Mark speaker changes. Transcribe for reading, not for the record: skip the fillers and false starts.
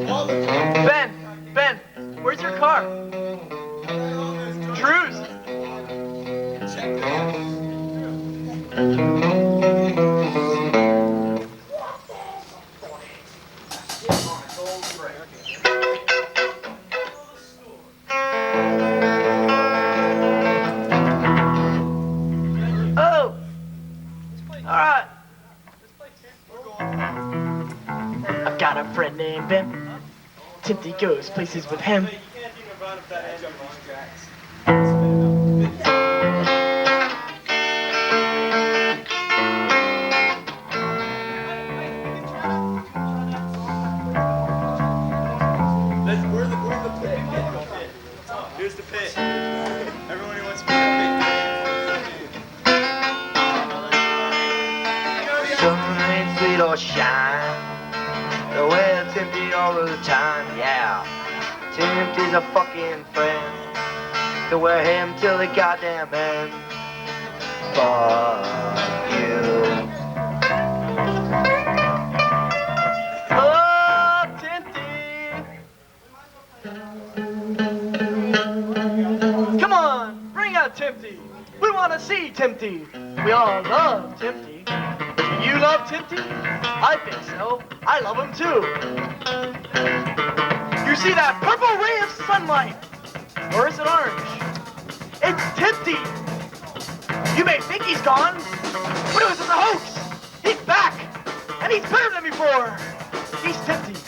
Speaker 1: Ben, where's your car? Drew's. Oh, all right. I've got a friend named Ben. Timpte goes places with him.
Speaker 2: Where's the pit? Here's the pit. Everyone who wants to be in the pit.
Speaker 3: Sun ain't sweet or shine. The way Timpte all the time, yeah. Timpte's a fucking friend. To wear him till the goddamn end. Fuck you.
Speaker 1: Oh, Timpte! Come on, bring out Timpte. We want to see Timpte. We all love Timpte. Do you love Timpte? I think so. I love him too. You see that purple ray of sunlight? Or is it orange? It's Timpte. You may think he's gone, but it was just a hoax. He's back, and he's better than before. He's Timpte.